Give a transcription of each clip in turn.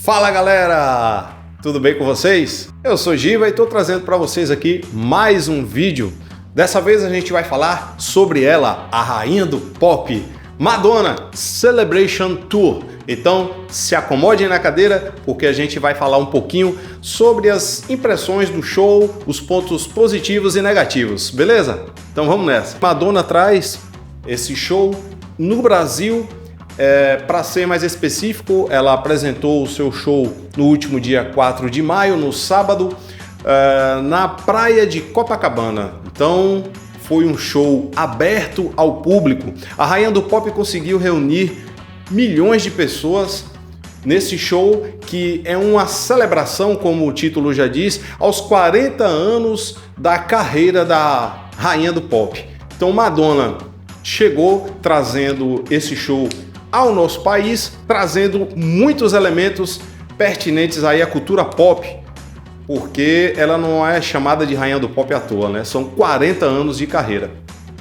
Fala galera, tudo bem com vocês? Eu sou Giva e estou trazendo para vocês aqui mais um vídeo. Dessa vez a gente vai falar sobre ela, a rainha do pop, Madonna Celebration Tour. Então se acomodem na cadeira porque a gente vai falar um pouquinho sobre as impressões do show, os pontos positivos e negativos, beleza? Então vamos nessa. Madonna traz esse show no Brasil. Para ser mais específico, ela apresentou o seu show no último dia 4 de maio, no sábado, na praia de Copacabana. Então foi um show aberto ao público. A rainha do pop conseguiu reunir milhões de pessoas nesse show, que é uma celebração, como o título já diz, aos 40 anos da carreira da rainha do pop. Então Madonna chegou trazendo esse show ao nosso país, trazendo muitos elementos pertinentes aí à cultura pop, porque ela não é chamada de rainha do pop à toa, né? São 40 anos de carreira.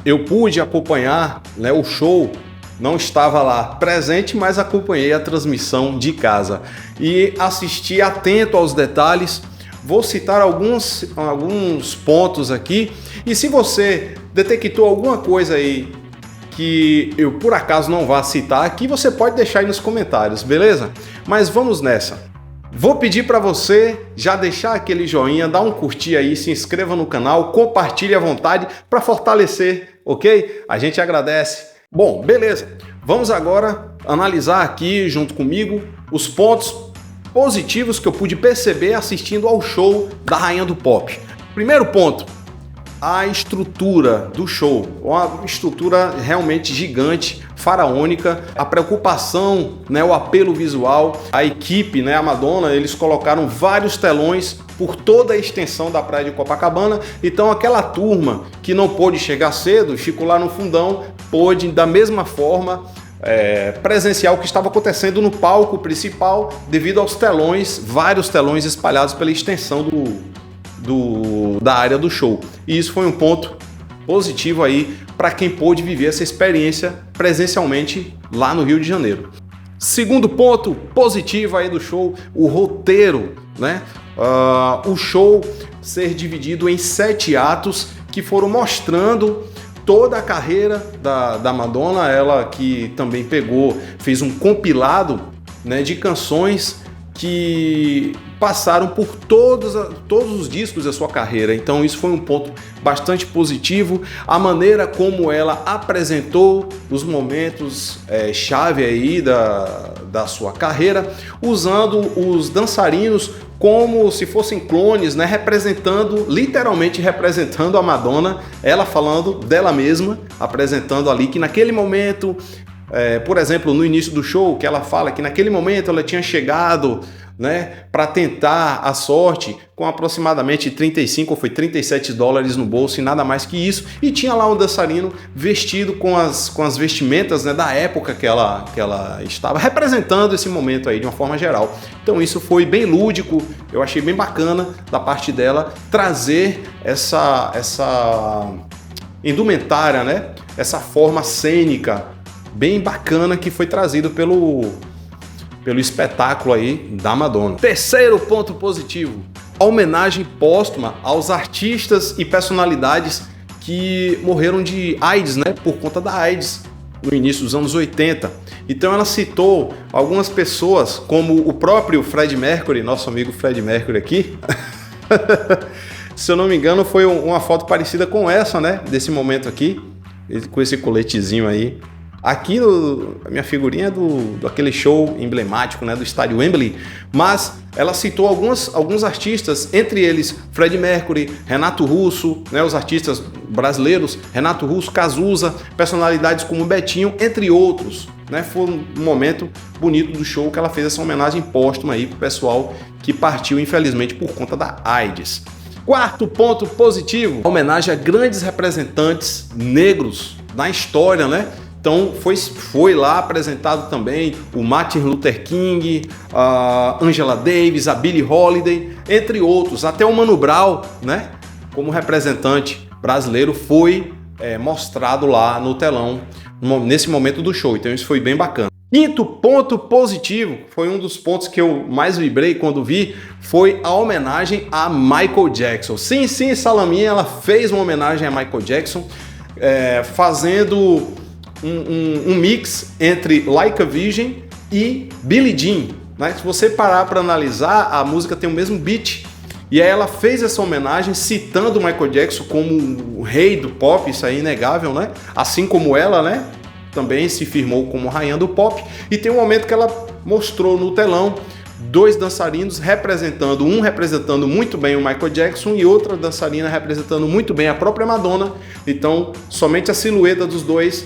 Eu pude acompanhar, né, o show, não estava lá presente, mas acompanhei a transmissão de casa e assisti atento aos detalhes. Vou citar alguns pontos aqui, e se você detectou alguma coisa aí que eu por acaso não vá citar aqui, você pode deixar aí nos comentários, beleza? Mas vamos nessa. Vou pedir para você já deixar aquele joinha, dar um curtir aí, se inscreva no canal, compartilhe à vontade para fortalecer, ok? A gente agradece. Bom, beleza. Vamos agora analisar aqui junto comigo os pontos positivos que eu pude perceber assistindo ao show da rainha do pop. Primeiro ponto: a estrutura do show, uma estrutura realmente gigante, faraônica, a preocupação, né, o apelo visual, a equipe, né, a Madonna, eles colocaram vários telões por toda a extensão da praia de Copacabana. Então aquela turma que não pôde chegar cedo, ficou lá no fundão, pôde da mesma forma presenciar o que estava acontecendo no palco principal, devido aos telões, vários telões espalhados pela extensão da área do show. E isso foi um ponto positivo aí para quem pôde viver essa experiência presencialmente lá no Rio de Janeiro. Segundo ponto positivo aí do show, o roteiro, né? O show ser dividido em 7 atos que foram mostrando toda a carreira da Madonna. Ela que também fez um compilado, né, de canções que passaram por todos os discos da sua carreira. Então isso foi um ponto bastante positivo. A maneira como ela apresentou os momentos chave aí da sua carreira, usando os dançarinos como se fossem clones, né, literalmente representando a Madonna, ela falando dela mesma, apresentando ali que naquele momento, por exemplo, no início do show, que ela fala que naquele momento ela tinha chegado, né, para tentar a sorte com aproximadamente 35 ou foi 37 dólares no bolso e nada mais que isso, e tinha lá um dançarino vestido com as vestimentas, né, da época que ela estava representando esse momento aí de uma forma geral. Então isso foi bem lúdico, eu achei bem bacana da parte dela trazer essa indumentária, né, essa forma cênica bem bacana que foi trazido pelo espetáculo aí da Madonna. Terceiro ponto positivo: a homenagem póstuma aos artistas e personalidades que morreram de AIDS, né, por conta da AIDS no início dos anos 80. Então ela citou algumas pessoas, como o próprio Fred Mercury, nosso amigo Fred Mercury aqui. Se eu não me engano, foi uma foto parecida com essa, né, desse momento aqui, com esse coletezinho aí. Aqui a minha figurinha é daquele show emblemático, né, do estádio Wembley, mas ela citou alguns artistas, entre eles Fred Mercury, Renato Russo, né, os artistas brasileiros, Renato Russo, Cazuza, personalidades como Betinho, entre outros, né. Foi um momento bonito do show que ela fez essa homenagem póstuma aí pro pessoal que partiu infelizmente por conta da AIDS. Quarto ponto positivo: a homenagem a grandes representantes negros na história, né? Então foi lá apresentado também o Martin Luther King, a Angela Davis, a Billie Holiday, entre outros. Até o Mano Brown, né, como representante brasileiro, foi mostrado lá no telão nesse momento do show. Então isso foi bem bacana. Quinto ponto positivo, foi um dos pontos que eu mais vibrei quando vi, foi a homenagem a Michael Jackson. Sim, Salaminha, ela fez uma homenagem a Michael Jackson, fazendo um mix entre Like a Virgin e Billie Jean. Né? Se você parar para analisar, a música tem o mesmo beat. E aí ela fez essa homenagem citando o Michael Jackson como o rei do pop, isso é inegável, né? Assim como ela, né? Também se firmou como rainha do pop. E tem um momento que ela mostrou no telão dois dançarinos um representando muito bem o Michael Jackson e outra dançarina representando muito bem a própria Madonna. Então, somente a silhueta dos dois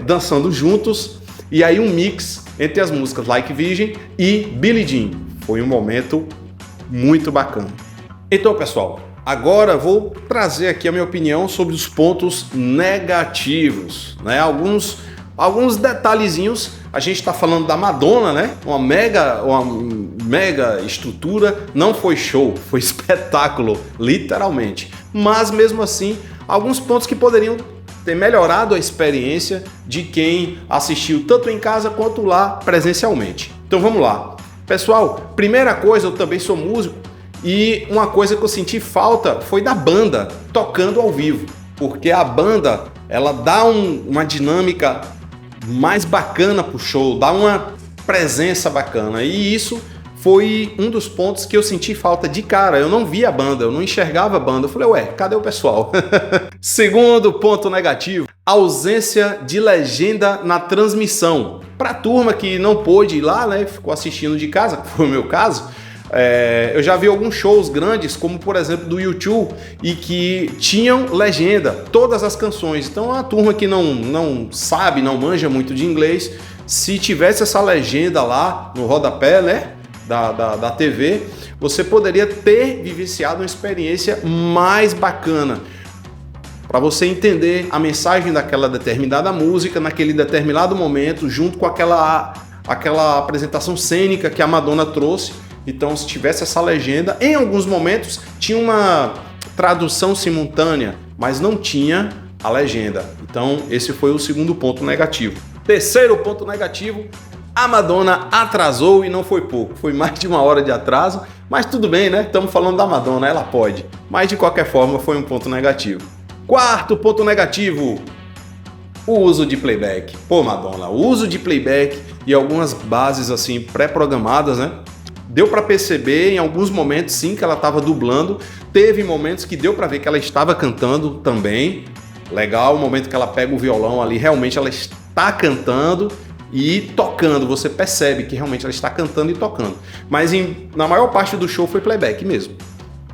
dançando juntos. E aí um mix entre as músicas Like Virgin e Billie Jean. Foi um momento muito bacana. Então, pessoal, agora vou trazer aqui a minha opinião sobre os pontos negativos, né? Alguns detalhezinhos. A gente está falando da Madonna, né? Uma mega estrutura. Não foi show, foi espetáculo, literalmente. Mas mesmo assim, alguns pontos que poderiam ter melhorado a experiência de quem assistiu tanto em casa quanto lá presencialmente. Então vamos lá. Pessoal, primeira coisa, eu também sou músico e uma coisa que eu senti falta foi da banda tocando ao vivo, porque a banda ela dá uma dinâmica mais bacana pro show, dá uma presença bacana e isso foi um dos pontos que eu senti falta de cara. Eu não via a banda, eu não enxergava a banda. Eu falei, ué, cadê o pessoal? Segundo ponto negativo, ausência de legenda na transmissão. Para a turma que não pôde ir lá, né, ficou assistindo de casa, que foi o meu caso, eu já vi alguns shows grandes, como por exemplo do U2, e que tinham legenda, todas as canções. Então a turma que não sabe, não manja muito de inglês, se tivesse essa legenda lá no rodapé, né, da TV, você poderia ter vivenciado uma experiência mais bacana para você entender a mensagem daquela determinada música naquele determinado momento, junto com aquela apresentação cênica que a Madonna trouxe. Então, se tivesse essa legenda, em alguns momentos tinha uma tradução simultânea, mas não tinha a legenda. Então, esse foi o segundo ponto negativo. Terceiro ponto negativo, a Madonna atrasou e não foi pouco, foi mais de 1 hora de atraso, mas tudo bem, né? Estamos falando da Madonna, ela pode. Mas de qualquer forma foi um ponto negativo. Quarto ponto negativo, o uso de playback. Pô, Madonna, o uso de playback e algumas bases assim pré-programadas, né? Deu para perceber em alguns momentos sim que ela estava dublando. Teve momentos que deu para ver que ela estava cantando também. Legal, o momento que ela pega o violão ali, realmente ela está cantando e tocando. Você percebe que realmente ela está cantando e tocando. Mas na maior parte do show foi playback mesmo.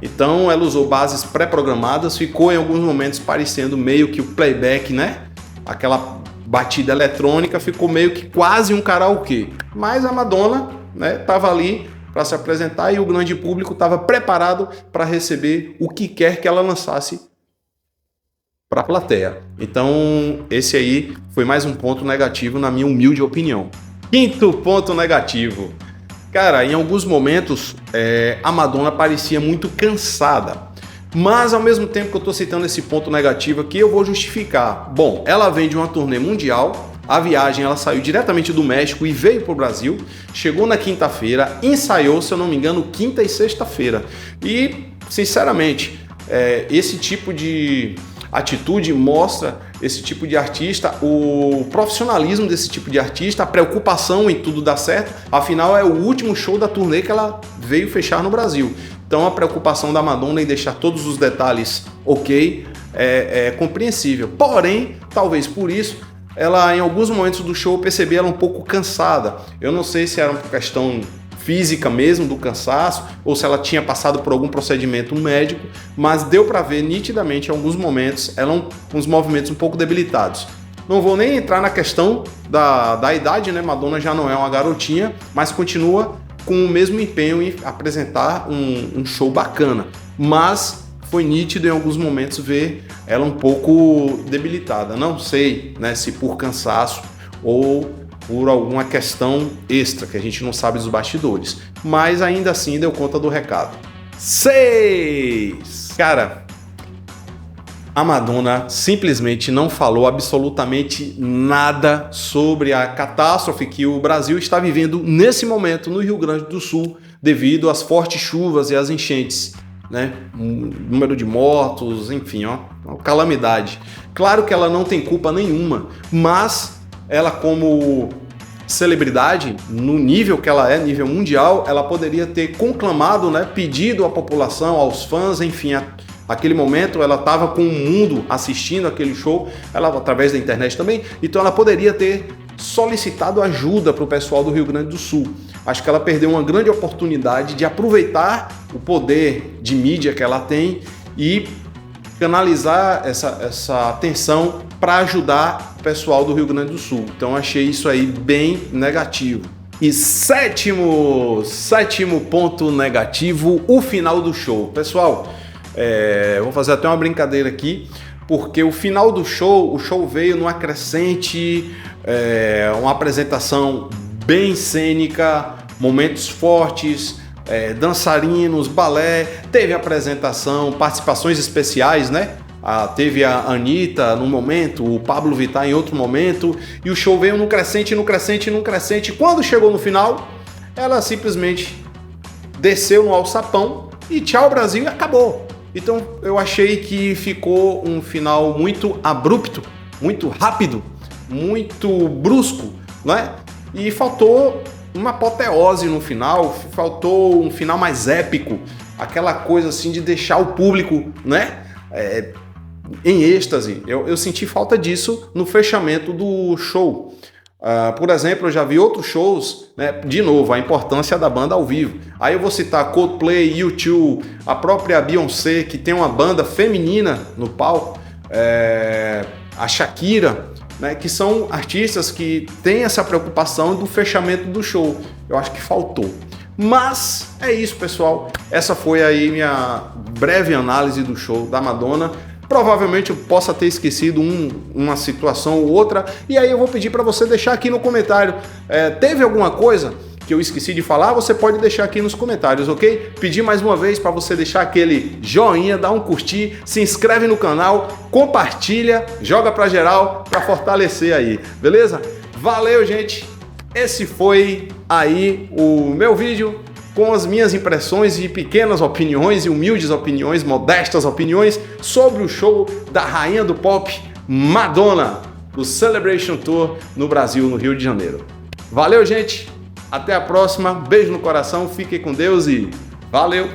Então ela usou bases pré-programadas, ficou em alguns momentos parecendo meio que o playback, né? Aquela batida eletrônica ficou meio que quase um karaokê. Mas a Madonna, né, estava ali para se apresentar e o grande público estava preparado para receber o que quer que ela lançasse para a plateia. Então esse aí foi mais um ponto negativo na minha humilde opinião. Quinto ponto negativo. Cara, em alguns momentos a Madonna parecia muito cansada, mas ao mesmo tempo que eu estou citando esse ponto negativo aqui, eu vou justificar. Bom, ela vem de uma turnê mundial, a viagem ela saiu diretamente do México e veio para o Brasil, chegou na quinta-feira, ensaiou, se eu não me engano, quinta e sexta-feira. E, sinceramente, esse tipo de atitude mostra esse tipo de artista, o profissionalismo desse tipo de artista, a preocupação em tudo dar certo. Afinal, é o último show da turnê que ela veio fechar no Brasil. Então a preocupação da Madonna em deixar todos os detalhes ok é compreensível. Porém, talvez por isso, ela em alguns momentos do show eu percebi ela um pouco cansada. Eu não sei se era uma questão física mesmo do cansaço ou se ela tinha passado por algum procedimento médico, mas deu para ver nitidamente em alguns momentos ela com os movimentos um pouco debilitados. Não vou nem entrar na questão da idade, né? Madonna já não é uma garotinha, mas continua com o mesmo empenho em apresentar um show bacana, mas foi nítido em alguns momentos ver ela um pouco debilitada. Não sei, né, se por cansaço ou por alguma questão extra que a gente não sabe dos bastidores, mas ainda assim deu conta do recado. 6! Cara, A Madonna simplesmente não falou absolutamente nada sobre a catástrofe que o Brasil está vivendo nesse momento no Rio Grande do Sul devido às fortes chuvas e às enchentes, né? Número de mortos, enfim, ó, uma calamidade. Claro que ela não tem culpa nenhuma, mas ela, como celebridade, no nível que ela é, nível mundial, ela poderia ter conclamado, né, pedido à população, aos fãs, enfim, aquele momento ela estava com o mundo assistindo aquele show, ela através da internet também, então ela poderia ter solicitado ajuda para o pessoal do Rio Grande do Sul. Acho que ela perdeu uma grande oportunidade de aproveitar o poder de mídia que ela tem e canalizar essa atenção para ajudar o pessoal do Rio Grande do Sul. Então achei isso aí bem negativo. E sétimo ponto negativo, o final do show. Pessoal, eu vou fazer até uma brincadeira aqui, porque o final do show, o show veio numa crescente, uma apresentação bem cênica, momentos fortes, dançarinos, balé, teve apresentação, participações especiais, né? Teve a Anitta num momento, o Pablo Vittar em outro momento, e o show veio num crescente, num crescente, num crescente. Quando chegou no final, ela simplesmente desceu no alçapão e tchau Brasil, e acabou. Então eu achei que ficou um final muito abrupto, muito rápido, muito brusco, né? E faltou uma apoteose no final, faltou um final mais épico, aquela coisa assim de deixar o público, né, em êxtase. Eu senti falta disso no fechamento do show. Por exemplo, eu já vi outros shows, né, de novo, a importância da banda ao vivo. Aí eu vou citar Coldplay, U2, a própria Beyoncé, que tem uma banda feminina no palco, a Shakira, né, que são artistas que têm essa preocupação do fechamento do show. Eu acho que faltou. Mas é isso, pessoal. Essa foi aí minha breve análise do show da Madonna. Provavelmente eu possa ter esquecido uma situação ou outra, e aí eu vou pedir para você deixar aqui no comentário. Teve alguma coisa que eu esqueci de falar? Você pode deixar aqui nos comentários, ok? Pedir mais uma vez para você deixar aquele joinha, dar um curtir, se inscreve no canal, compartilha, joga para geral para fortalecer aí, beleza? Valeu, gente! Esse foi aí o meu vídeo com as minhas impressões e pequenas opiniões e humildes opiniões, modestas opiniões sobre o show da rainha do pop, Madonna, do Celebration Tour no Brasil, no Rio de Janeiro. Valeu, gente! Até a próxima, beijo no coração, fiquem com Deus e valeu!